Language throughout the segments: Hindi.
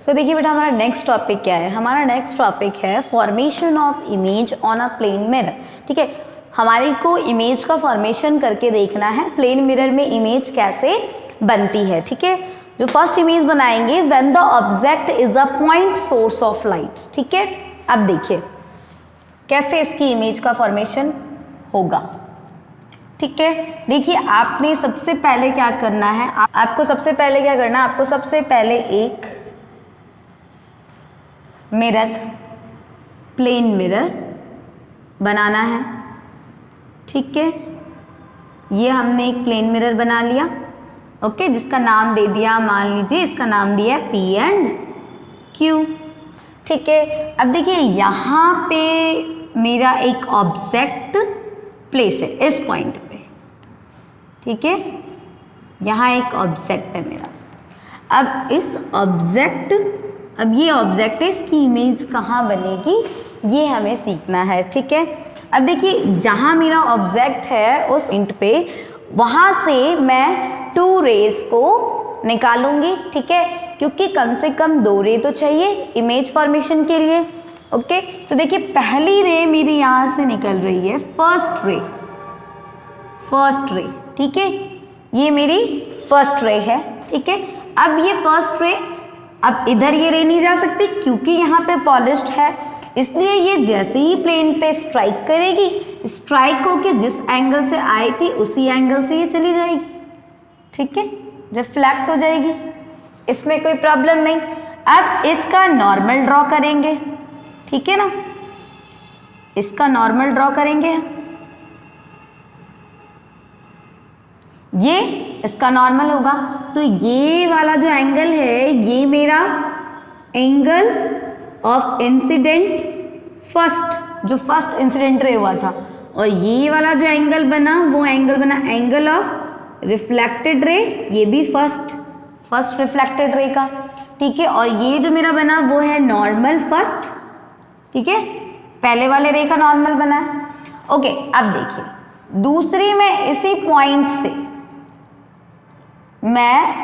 सो देखिए बेटा हमारा नेक्स्ट टॉपिक क्या है। हमारा नेक्स्ट टॉपिक है formation of image on a plane mirror. ठीक है, हमारे को इमेज का फॉर्मेशन करके देखना है प्लेन मिरर में इमेज कैसे बनती है। ठीक है, जो फर्स्ट इमेज बनाएंगे when the object is a point source of light. ठीक है, अब देखिए कैसे इसकी इमेज का फॉर्मेशन होगा। ठीक है, देखिए आपने सबसे पहले क्या करना है, आपको सबसे पहले क्या करना है, आपको सबसे पहले एक मिरर, प्लेन मिरर बनाना है। ठीक है, ये हमने एक प्लेन मिरर बना लिया। ओके, जिसका नाम दे दिया, मान लीजिए इसका नाम दिया P एंड Q। ठीक है, अब देखिए यहाँ पे मेरा एक ऑब्जेक्ट प्लेस है इस पॉइंट पे। ठीक है, यहाँ एक ऑब्जेक्ट है मेरा। अब इस ऑब्जेक्ट, अब ये ऑब्जेक्ट है, इसकी इमेज कहाँ बनेगी ये हमें सीखना है। ठीक है, अब देखिए जहाँ मेरा ऑब्जेक्ट है उस पॉइंट पे, वहाँ से मैं 2 रेज को निकालूंगी। ठीक है, क्योंकि कम से कम 2 रे तो चाहिए इमेज फॉर्मेशन के लिए। ओके, तो देखिए पहली रे मेरी यहाँ से निकल रही है, फर्स्ट रे। ठीक है, ये मेरी फर्स्ट रे है। ठीक है, अब ये फर्स्ट रे, अब इधर ये रे नहीं जा सकती क्योंकि यहाँ पे पॉलिश्ड है, इसलिए ये जैसे ही प्लेन पे स्ट्राइक करेगी, स्ट्राइक होके जिस एंगल से आई थी उसी एंगल से ये चली जाएगी। ठीक है, रिफ्लेक्ट हो जाएगी, इसमें कोई प्रॉब्लम नहीं। अब इसका नॉर्मल ड्रॉ करेंगे। ठीक है ना, इसका नॉर्मल ड्रॉ करेंगे, ये इसका नॉर्मल होगा। तो ये वाला जो एंगल है ये मेरा एंगल ऑफ इंसिडेंट फर्स्ट, जो फर्स्ट इंसिडेंट रे हुआ था, और ये वाला जो एंगल बना वो एंगल बना एंगल ऑफ रिफ्लेक्टेड रे, ये भी फर्स्ट रिफ्लेक्टेड रे का। ठीक है, और ये जो मेरा बना वो है नॉर्मल फर्स्ट। ठीक है, पहले वाले रे का नॉर्मल बना है। ओके, अब देखिए दूसरी में इसी पॉइंट से मैं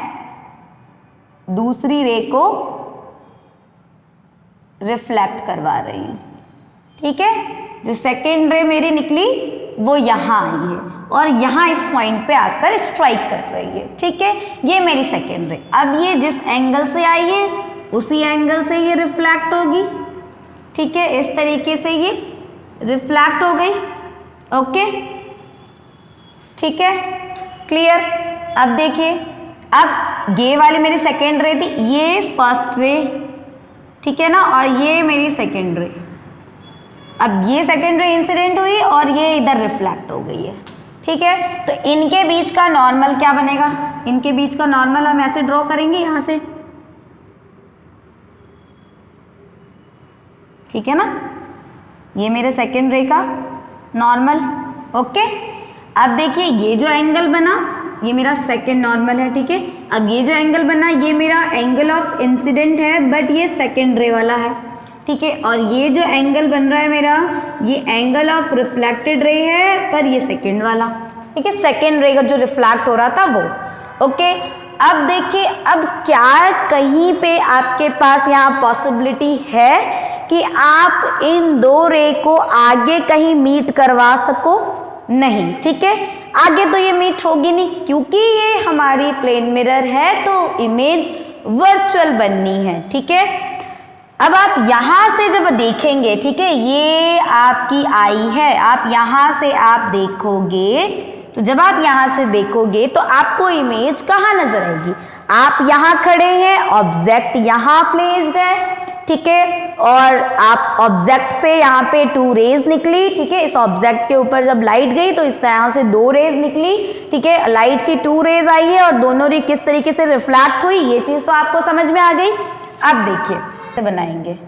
दूसरी रे को रिफ्लेक्ट करवा रही हूं। ठीक है, जो सेकेंड रे मेरी निकली वो यहां आई है और यहां इस पॉइंट पे आकर स्ट्राइक कर रही है। ठीक है, ये मेरी सेकेंड रे। अब ये जिस एंगल से आई है उसी एंगल से ये रिफ्लेक्ट होगी। ठीक है, इस तरीके से ये रिफ्लेक्ट हो गई। ओके, ठीक है, क्लियर। अब देखिए, अब ये वाली मेरी सेकेंड रे थी, ये फर्स्ट रे। ठीक है ना, और ये मेरी सेकेंड रे। अब ये सेकेंड रे इंसिडेंट हुई और ये इधर रिफ्लेक्ट हो गई है। ठीक है, तो इनके बीच का नॉर्मल क्या बनेगा, इनके बीच का नॉर्मल हम ऐसे ड्रॉ करेंगे यहां से। ठीक है ना, ये मेरे सेकेंड रे का नॉर्मल। ओके, अब देखिए ये जो एंगल बना ये मेरा सेकेंड नॉर्मल है। ठीक है, अब ये जो एंगल बना ये मेरा एंगल ऑफ इंसिडेंट है, बट ये सेकेंड रे वाला है। ठीक है, और ये जो एंगल बन रहा है मेरा ये एंगल ऑफ रिफ्लेक्टेड रे है, पर ये सेकेंड वाला। ठीक है, सेकेंड रे का जो रिफ्लेक्ट हो रहा था वो। ओके, अब देखिए, अब क्या कहीं पे आपके पास यहाँ पॉसिबिलिटी है कि आप इन 2 रे को आगे कहीं मीट करवा सको? नहीं। ठीक है, आगे तो ये मीट होगी नहीं क्योंकि ये हमारी प्लेन मिरर है, तो इमेज वर्चुअल बननी है। ठीक है, अब आप यहां से जब देखेंगे, ठीक है, ये आपकी आई है, आप यहां से आप देखोगे, तो जब आप यहां से देखोगे तो आपको इमेज कहाँ नजर आएगी? आप यहां खड़े हैं, ऑब्जेक्ट यहां प्लेस्ड है। ठीक है, और आप ऑब्जेक्ट से यहाँ पे 2 रेज निकली। ठीक है, इस ऑब्जेक्ट के ऊपर जब लाइट गई तो इस तरह से 2 रेज निकली। ठीक है, लाइट की 2 रेज आई है और दोनों रे किस तरीके से रिफ्लेक्ट हुई ये चीज तो आपको समझ में आ गई। अब देखिए बनाएंगे,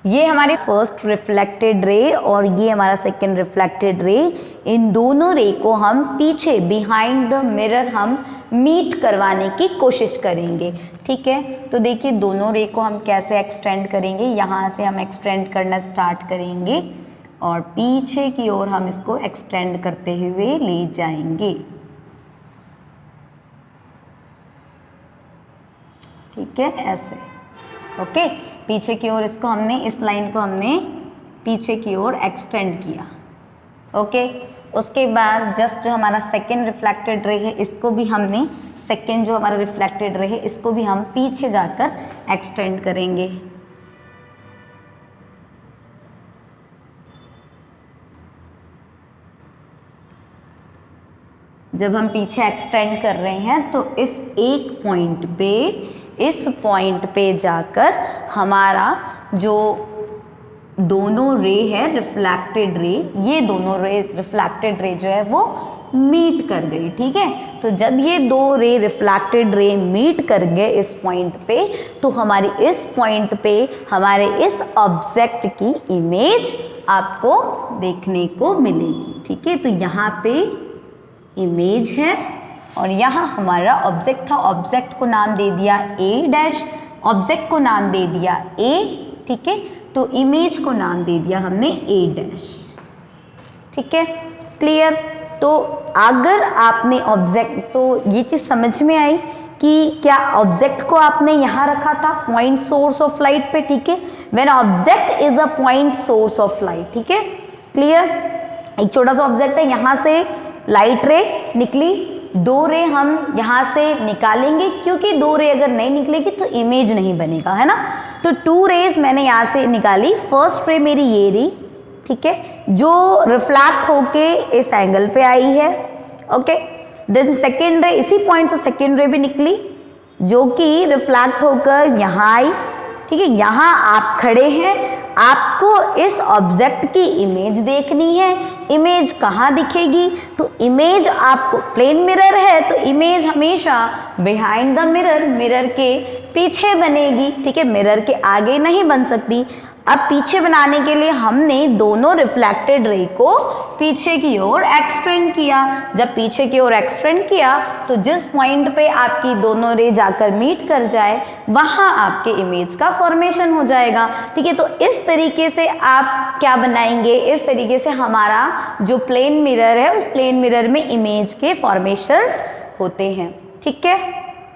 ये हमारी फर्स्ट रिफ्लेक्टेड रे और ये हमारा सेकेंड रिफ्लेक्टेड रे, इन दोनों रे को हम पीछे बिहाइंड द मिरर हम मीट करवाने की कोशिश करेंगे। ठीक है, तो देखिए दोनों रे को हम कैसे एक्सटेंड करेंगे, यहाँ से हम एक्सटेंड करना स्टार्ट करेंगे। और पीछे की ओर हम इसको एक्सटेंड करते हुए ले जाएंगे। ठीक है, ऐसे। ओके, पीछे की ओर इसको हमने, इस लाइन को हमने पीछे की ओर एक्सटेंड किया। ओके, उसके बाद जस्ट जो हमारा सेकेंड रिफ्लेक्टेड रे है, इसको भी हमने, सेकेंड जो हमारा रिफ्लेक्टेड रे है, इसको भी हम पीछे जाकर एक्सटेंड करेंगे। जब हम पीछे एक्सटेंड कर रहे हैं तो इस एक पॉइंट पे, इस पॉइंट पे जाकर हमारा जो दोनों रे है रिफ्लेक्टेड रे, ये दोनों रे रिफ्लेक्टेड रे जो है वो मीट कर गई। ठीक है, तो जब ये दो रे रिफ्लेक्टेड रे मीट कर गए इस पॉइंट पे, तो हमारी इस पॉइंट पे हमारे इस ऑब्जेक्ट की इमेज आपको देखने को मिलेगी। ठीक है, तो यहाँ पे इमेज है और यहाँ हमारा ऑब्जेक्ट था, ऑब्जेक्ट को नाम दे दिया ए डैश, ऑब्जेक्ट को नाम दे दिया ए। ठीक है, तो इमेज को नाम दे दिया हमने ए डैश। ठीक है, क्लियर। तो अगर आपने ऑब्जेक्ट, तो ये चीज समझ में आई कि क्या ऑब्जेक्ट को आपने यहाँ रखा था पॉइंट सोर्स ऑफ लाइट पे। ठीक है, when object is a point source of light. ठीक है, क्लियर। एक छोटा सा ऑब्जेक्ट है, यहाँ से लाइट रे निकली, दो रे हम यहाँ से निकालेंगे, क्योंकि दो रे अगर नहीं निकलेगी तो इमेज नहीं बनेगा, है ना। तो टू रेज मैंने यहाँ से निकाली, फर्स्ट रे मेरी ये रही। ठीक है, जो रिफ्लेक्ट होके इस एंगल पे आई है। ओके, देन सेकेंड रे, इसी पॉइंट से सेकेंड रे भी निकली, जो कि रिफ्लेक्ट होकर यहाँ आई। ठीक है, यहाँ आप खड़े हैं, आपको इस ऑब्जेक्ट की इमेज देखनी है। इमेज कहाँ दिखेगी? तो इमेज आपको, प्लेन मिरर है तो इमेज हमेशा बिहाइंड द मिरर, मिरर के पीछे बनेगी। ठीक है, मिरर के आगे नहीं बन सकती। अब पीछे बनाने के लिए हमने दोनों रिफ्लेक्टेड रे को पीछे की ओर एक्सटेंड किया। जब पीछे की ओर एक्सटेंड किया तो जिस पॉइंट पे आपकी दोनों रे जाकर मीट कर जाए, वहां आपके इमेज का फॉर्मेशन हो जाएगा। ठीक है, तो इस तरीके से आप क्या बनाएंगे, इस तरीके से हमारा जो प्लेन मिरर है उस प्लेन मिरर में इमेज के फॉर्मेशंस होते हैं। ठीक है,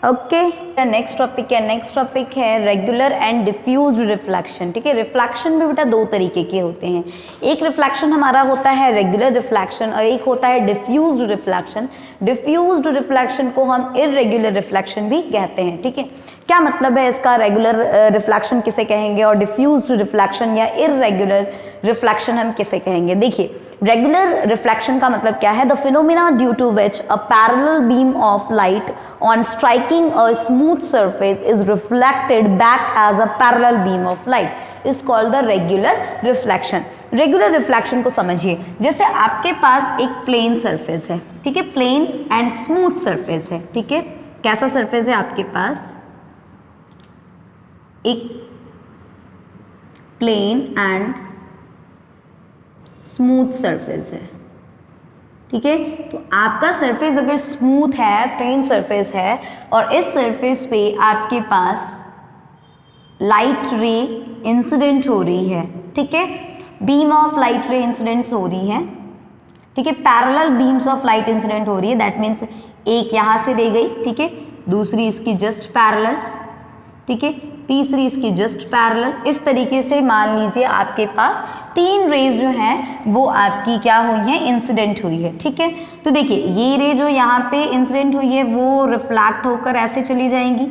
ओके। नेक्स्ट टॉपिक है, नेक्स्ट टॉपिक है रेगुलर एंड डिफ्यूज्ड रिफ्लेक्शन। ठीक है, रिफ्लेक्शन भी बेटा दो तरीके के होते हैं। एक रिफ्लेक्शन हमारा होता है रेगुलर रिफ्लेक्शन और एक होता है डिफ्यूज्ड रिफ्लेक्शन। डिफ्यूज्ड रिफ्लेक्शन को हम इररेगुलर रिफ्लेक्शन भी कहते हैं। ठीक है, क्या मतलब है इसका, रेगुलर रिफ्लेक्शन किसे कहेंगे और डिफ्यूज्ड रिफ्लेक्शन या इररेगुलर रिफ्लेक्शन हम किसे कहेंगे। देखिए, रेगुलर रिफ्लेक्शन का मतलब क्या है, the phenomena due to which a parallel beam of light on striking a smooth surface is reflected back as a parallel beam of light is called the regular reflection. Regular reflection को समझिए, जैसे आपके पास एक प्लेन सरफेस है। ठीक है, प्लेन एंड स्मूथ सरफेस है। ठीक है, कैसा सरफेस है आपके पास, एक प्लेन एंड स्मूथ सरफेस है। ठीक है, तो आपका सरफेस अगर स्मूथ है, प्लेन सरफेस है और इस सरफेस पे आपके पास लाइट रे इंसिडेंट हो रही है। ठीक है, बीम ऑफ लाइट रे इंसिडेंट्स हो रही है। ठीक है, parallel beams of light incident हो रही है। दैट मीन्स एक यहाँ से रे गई, ठीक है, दूसरी इसकी जस्ट पैरेलल, ठीक है, तीसरी इसकी जस्ट पैरेलल। इस तरीके से मान लीजिए आपके पास तीन रेज जो हैं वो आपकी क्या हुई हैं, इंसिडेंट हुई है। ठीक है, तो देखिए ये रे जो यहाँ पे इंसिडेंट हुई है वो रिफ्लेक्ट होकर ऐसे चली जाएंगी।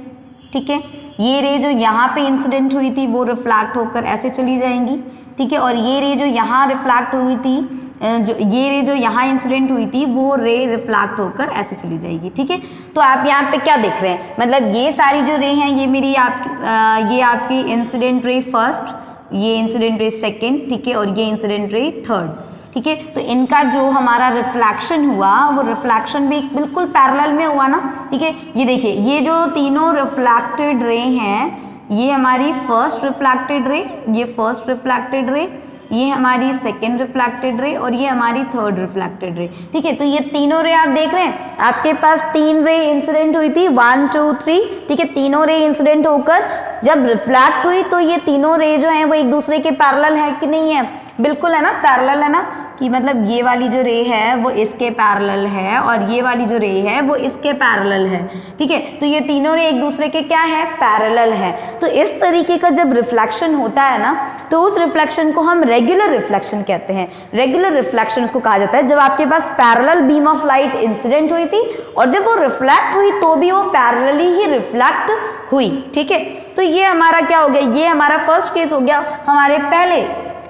ठीक है, ये रे जो यहाँ पे इंसिडेंट हुई थी वो रिफ्लेक्ट होकर ऐसे चली जाएंगी। ठीक है, और ये रे जो यहाँ रिफ्लेक्ट हुई थी, जो ये रे जो यहाँ इंसिडेंट हुई थी वो रे रिफ्लेक्ट होकर ऐसे चली जाएगी। ठीक है, तो आप यहाँ पे क्या देख रहे हैं, मतलब ये सारी जो रे हैं ये मेरी आपकी, ये आपकी इंसिडेंट रे फर्स्ट, ये इंसिडेंट रे सेकेंड, ठीक है, और ये इंसिडेंट रे थर्ड। ठीक है, तो इनका जो हमारा रिफ्लेक्शन हुआ वो रिफ्लेक्शन भी बिल्कुल पैरेलल में हुआ ना। ठीक है, ये देखिए ये जो तीनों रिफ्लेक्टेड रे हैं, ये हमारी फर्स्ट रिफ्लेक्टेड रे, ये फर्स्ट रिफ्लेक्टेड रे, ये हमारी सेकेंड रिफ्लेक्टेड रे और ये हमारी थर्ड रिफ्लेक्टेड रे। ठीक है, तो ये तीनों रे आप देख रहे हैं, आपके पास 3 रे इंसिडेंट हुई थी, 1 2 3। ठीक है, तीनों रे इंसिडेंट होकर जब रिफ्लेक्ट हुई तो ये तीनों रे जो है वो एक दूसरे के पैरेलल है कि नहीं है? बिल्कुल है ना, पैरेलल है ना, कि मतलब ये वाली जो रे है वो इसके पैरेलल है और ये वाली जो रे है वो इसके पैरेलल है। ठीक है, तो ये तीनों रे एक दूसरे के क्या है? पैरेलल है। तो इस तरीके का जब रिफ्लेक्शन होता है ना, तो उस रिफ्लेक्शन को हम रेगुलर रिफ्लेक्शन कहते हैं। रेगुलर रिफ्लेक्शन उसको कहा जाता है जब आपके पास parallel beam of light incident हुई थी और जब वो रिफ्लेक्ट हुई तो भी वो पैरेलली ही रिफ्लेक्ट हुई। ठीक है, तो ये हमारा क्या हो गया? ये हमारा फर्स्ट केस हो गया, हमारे पहले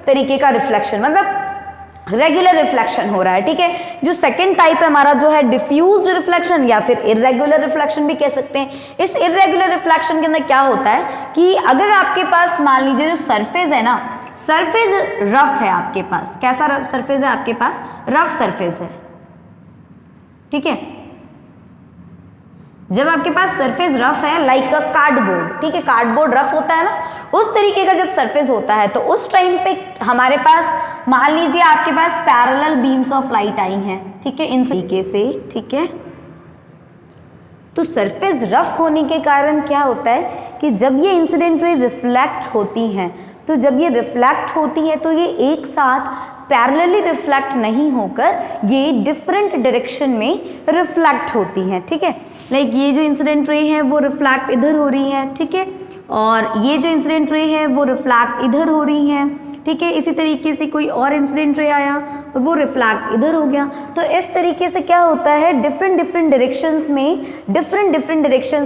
तरीके का रिफ्लेक्शन, मतलब रेगुलर रिफ्लेक्शन हो रहा है। ठीक है, जो सेकंड टाइप है हमारा जो है डिफ्यूज्ड रिफ्लेक्शन या फिर इर्रेगुलर रिफ्लेक्शन भी कह सकते हैं। इस इर्रेगुलर रिफ्लेक्शन के अंदर क्या होता है कि अगर आपके पास मान लीजिए जो सरफेस है ना, सरफेस रफ है आपके पास, कैसा सरफेस है आपके पास? रफ सरफेस है। ठीक है, जब आपके पास सरफेस रफ है लाइक अ कार्डबोर्ड, ठीक है, कार्डबोर्ड रफ होता है ना, उस तरीके का जब सरफेस होता है तो उस टाइम पे हमारे पास मान लीजिए आपके पास पैरेलल बीम्स ऑफ लाइट आई हैं। ठीक है, इन तरीके से। ठीक है, तो सरफेस रफ होने के कारण क्या होता है कि जब ये इंसिडेंट रे रिफ्लेक्ट होती हैं, तो जब ये रिफ्लेक्ट होती है तो ये एक साथ पैरेलली रिफ्लेक्ट नहीं होकर ये डिफरेंट डायरेक्शन में रिफ्लेक्ट होती हैं। ठीक है, लाइक ये जो इंसिडेंट रे है वो रिफ्लेक्ट इधर हो रही है। ठीक है, और ये जो इंसिडेंट रे है वो रिफ्लेक्ट इधर हो रही है। ठीक है, इसी तरीके से कोई और इंसिडेंट रे आया और वो रिफ्लेक्ट इधर हो गया। तो इस तरीके से क्या होता है, डिफरेंट डायरेक्शंस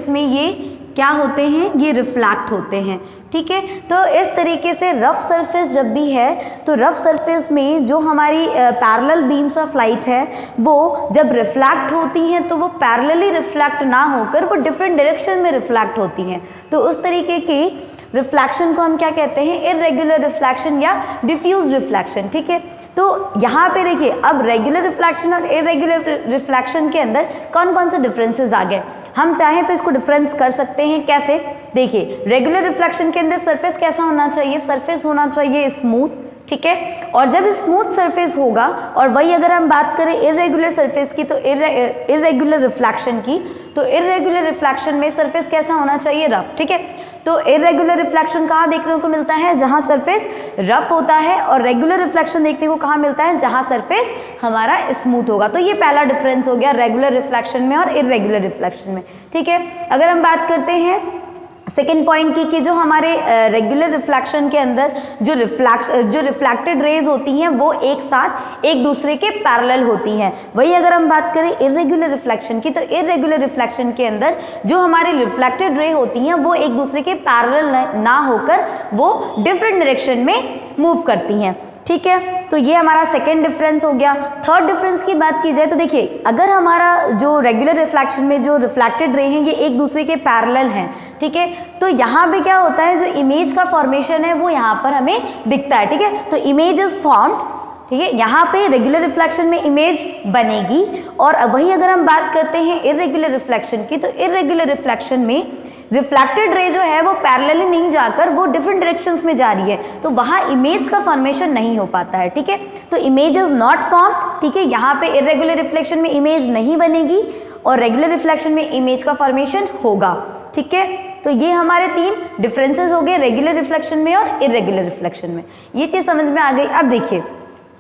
में ये क्या होते हैं? ये रिफ्लेक्ट होते हैं। ठीक है, तो इस तरीके से रफ सरफेस जब भी है तो रफ सरफेस में जो हमारी पैरेलल बीम्स ऑफ लाइट है वो जब रिफ्लेक्ट होती हैं तो वो पैरेलली रिफ्लेक्ट ना होकर वो डिफरेंट डायरेक्शन में रिफ्लेक्ट होती हैं। तो उस तरीके की रिफ्लेक्शन को हम क्या कहते हैं? इर्रेगुलर रिफ्लेक्शन या डिफ्यूज रिफ्लेक्शन। ठीक है, तो यहाँ पे देखिए अब रेगुलर रिफ्लेक्शन और इर्रेगुलर रिफ्लेक्शन के अंदर कौन कौन से डिफरेंसेस आ गए। हम चाहें तो इसको डिफरेंस कर सकते हैं। कैसे? देखिए, रेगुलर रिफ्लेक्शन के अंदर सरफेस कैसा होना चाहिए? सरफेस होना चाहिए स्मूथ। ठीक है, और जब स्मूथ सरफेस होगा, और वही अगर हम बात करें इर्रेगुलर सरफेस की तो इर्रेगुलर रिफ्लेक्शन की, तो इर्रेगुलर रिफ्लेक्शन में सरफेस कैसा होना चाहिए? रफ। ठीक है, तो इर्रेगुलर रिफ्लेक्शन कहाँ देखने को मिलता है? जहाँ सरफेस रफ होता है, और रेगुलर रिफ्लेक्शन देखने को कहाँ मिलता है? जहाँ सरफेस हमारा स्मूथ होगा। तो ये पहला डिफरेंस हो गया रेगुलर रिफ्लेक्शन में और इर्रेगुलर रिफ्लेक्शन में। ठीक है, अगर हम बात करते हैं सेकेंड पॉइंट की कि जो हमारे रेगुलर रिफ्लेक्शन के अंदर जो रिफ्लेक्टेड रेज होती हैं वो एक साथ एक दूसरे के पैरेलल होती हैं। वही अगर हम बात करें इर्रेगुलर रिफ्लेक्शन की, तो इर्रेगुलर रिफ्लेक्शन के अंदर जो हमारी रिफ्लेक्टेड रे होती हैं वो एक दूसरे के पैरेलल ना होकर वो डिफरेंट डायरेक्शन में मूव करती हैं। ठीक है, तो ये हमारा सेकेंड डिफरेंस हो गया। थर्ड डिफरेंस की बात की जाए तो देखिए, अगर हमारा जो रेगुलर रिफ्लेक्शन में जो रिफ्लेक्टेड रे हैं ये एक दूसरे के पैरेलल हैं, ठीक है, तो यहाँ पे क्या होता है, जो इमेज का फॉर्मेशन है वो यहाँ पर हमें दिखता है। ठीक है, तो इमेज इज फॉर्म्ड। ठीक है, यहाँ पे रेगुलर रिफ्लेक्शन में इमेज बनेगी, और वही अगर हम बात करते हैं इर्रेगुलर रिफ्लेक्शन की, तो इर्रेगुलर रिफ्लेक्शन में रिफ्लेक्टेड रे जो है वो पैरेलली नहीं जाकर वो डिफरेंट डायरेक्शंस में जा रही है, तो वहाँ इमेज का फॉर्मेशन नहीं हो पाता है। ठीक है, तो इमेज इज नॉट फॉर्म्ड। ठीक है, यहाँ पे इर्रेगुलर रिफ्लेक्शन में इमेज नहीं बनेगी और रेगुलर रिफ्लेक्शन में इमेज का फॉर्मेशन होगा। ठीक है, तो ये हमारे 3 डिफरेंसेस हो गए रेगुलर रिफ्लेक्शन में और इर्रेगुलर रिफ्लेक्शन में। ये चीज़ समझ में आ गई। अब देखिए,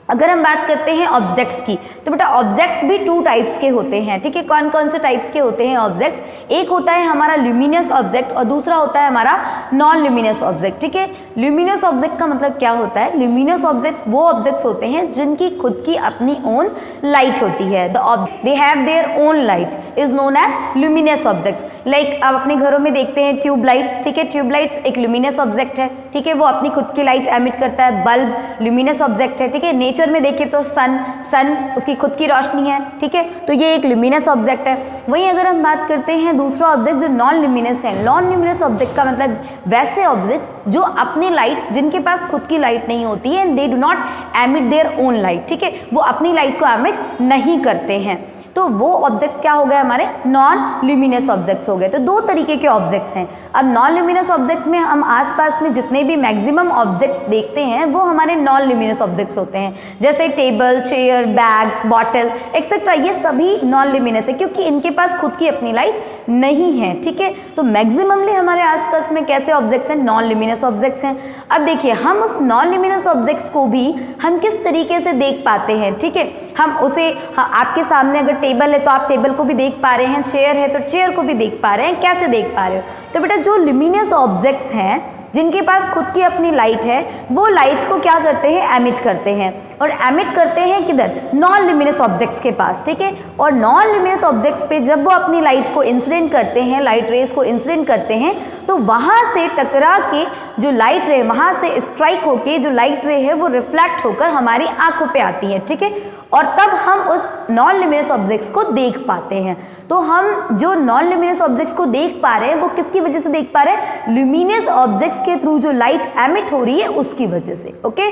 अगर हम बात करते हैं ऑब्जेक्ट्स की, तो बेटा ऑब्जेक्ट्स भी 2 टाइप्स के होते हैं। ठीक है, कौन कौन से टाइप्स के होते हैं ऑब्जेक्ट्स? एक होता है हमारा ल्यूमिनस ऑब्जेक्ट और दूसरा होता है हमारा नॉन ल्यूमिनस ऑब्जेक्ट। ठीक है, ल्यूमिनस ऑब्जेक्ट का मतलब क्या होता है? ल्यूमिनस ऑब्जेक्ट्स वो ऑब्जेक्ट्स होते हैं जिनकी खुद की अपनी ओन लाइट होती है। They have their own light is known as luminous objects. Like आप अपने घरों में देखते हैं ट्यूबलाइट्स। ठीक है, ट्यूबलाइट्स एक ल्यूमिनस ऑब्जेक्ट है। ठीक है, वो अपनी खुद की लाइट एमिट करता है। बल्ब ल्यूमिनस ऑब्जेक्ट है। ठीक है, नेचर में देखें तो सन उसकी खुद की रोशनी है। ठीक है, तो ये एक ल्यूमिनस ऑब्जेक्ट है। वहीं अगर हम बात करते हैं दूसरा ऑब्जेक्ट जो नॉन ल्यूमिनस है, नॉन ल्यूमिनस ऑब्जेक्ट का मतलब वैसे ऑब्जेक्ट्स जो अपनी लाइट, जिनके पास खुद की लाइट नहीं होती है, they do not emit there own light. ठीक है, वो अपनी लाइट को एमिट नहीं करते हैं। तो वो ऑब्जेक्ट्स क्या हो गए हमारे नॉन ल्यूमिनस ऑब्जेक्ट्स हो गए। तो दो तरीके के ऑब्जेक्ट्स हैं। अब नॉन ल्यूमिनस ऑब्जेक्ट्स में हम आसपास में जितने भी मैक्सिमम ऑब्जेक्ट्स देखते हैं वो हमारे नॉन ल्यूमिनस ऑब्जेक्ट्स होते हैं, जैसे table, chair, bag, bottle etcetera, ये सभी नॉन ल्यूमिनस है क्योंकि इनके पास खुद की अपनी लाइट नहीं है। ठीक है, तो मैक्सिममली हमारे आसपास में कैसे ऑब्जेक्ट्स हैं, नॉन ल्यूमिनस ऑब्जेक्ट्स हैं। अब देखिए हम उस नॉन ल्यूमिनस ऑब्जेक्ट्स को भी हम किस तरीके से देख पाते हैं। ठीक है, हम उसे आपके सामने अगर टेबल है तो आप टेबल को भी देख पा रहे हैं, चेयर है तो चेयर को भी देख पा रहे हैं, कैसे देख पा रहे हो। तो बेटा जो ल्यूमिनस ऑब्जेक्ट्स हैं जिनके पास खुद की अपनी लाइट है वो लाइट को क्या करते हैं, एमिट करते हैं, और एमिट करते हैं किधर, नॉन ल्यूमिनस ऑब्जेक्ट्स के पास। ठीक है, और नॉन ल्यूमिनस ऑब्जेक्ट्स पे जब वो अपनी लाइट को इंसिडेंट करते हैं, लाइट रेज को इंसिडेंट करते हैं, तो वहां से टकरा के जो लाइट रे वहां से स्ट्राइक होके जो लाइट रे है वो रिफ्लेक्ट होकर हमारी आंखों पे आती है। ठीक है, और तब हम उस नॉन ल्यूमिनस ऑब्जेक्ट्स को देख पाते हैं। तो हम जो नॉन ल्यूमिनस ऑब्जेक्ट्स को देख पा रहे हैं वो किसकी वजह से देख पा रहे हैं, ल्यूमिनस ऑब्जेक्ट्स के थ्रू जो लाइट एमिट हो रही है उसकी वजह से। ओके,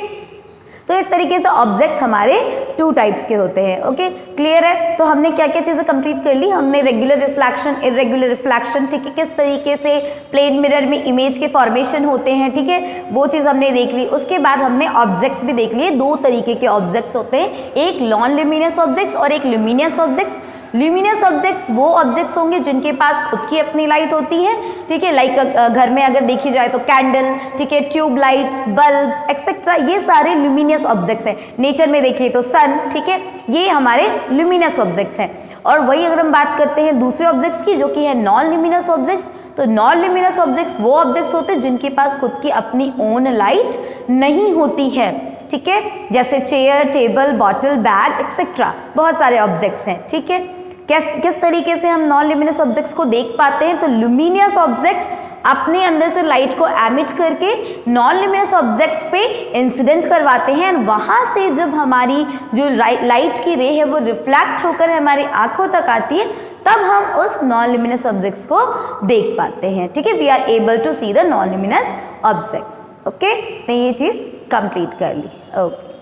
तो इस तरीके से ऑब्जेक्ट्स हमारे टू टाइप्स के होते हैं। ओके, क्लियर है। तो हमने क्या क्या चीज़ें कंप्लीट कर ली, हमने रेगुलर रिफ्लेक्शन, इरेगुलर रिफ्लेक्शन, ठीक है, किस तरीके से प्लेन मिरर में इमेज के फॉर्मेशन होते हैं, ठीक है, वो चीज़ हमने देख ली। उसके बाद हमने ऑब्जेक्ट्स भी देख लिए। दो तरीके के ऑब्जेक्ट्स होते हैं, एक नॉन ल्यूमिनस ऑब्जेक्ट्स और एक ल्यूमिनस ऑब्जेक्ट्स। ल्यूमिनस ऑब्जेक्ट्स वो ऑब्जेक्ट्स होंगे जिनके पास खुद की अपनी लाइट होती है। ठीक है, लाइक घर में अगर देखी जाए तो कैंडल, ठीक है, ट्यूब लाइट्स, बल्ब एक्सेट्रा, ये सारे ल्यूमिनस ऑब्जेक्ट्स हैं। नेचर में देखिए तो सन, ठीक है, ये हमारे ल्यूमिनस ऑब्जेक्ट्स हैं। और वही अगर हम बात करते हैं दूसरे ऑब्जेक्ट्स की जो कि है नॉन ल्यूमिनस ऑब्जेक्ट्स, तो नॉन ल्यूमिनस ऑब्जेक्ट्स वो ऑब्जेक्ट्स होते हैं जिनके पास खुद की अपनी ओन लाइट नहीं होती है। ठीक है, जैसे chair, table, bottle, bag etcetera, बहुत सारे ऑब्जेक्ट्स हैं। ठीक है, किस तरीके से हम नॉन ल्यूमिनस ऑब्जेक्ट्स को देख पाते हैं, तो ल्यूमिनस ऑब्जेक्ट अपने अंदर से लाइट को एमिट करके नॉन ल्यूमिनस ऑब्जेक्ट्स पे इंसिडेंट करवाते हैं, और वहाँ से जब हमारी जो लाइट की रे है वो रिफ्लेक्ट होकर हमारी आंखों तक आती है, तब हम उस नॉन ल्यूमिनस ऑब्जेक्ट्स को देख पाते हैं। ठीक है, we are able to see the non luminous objects. Okay, तो ये चीज़ कंप्लीट कर ली। ओके।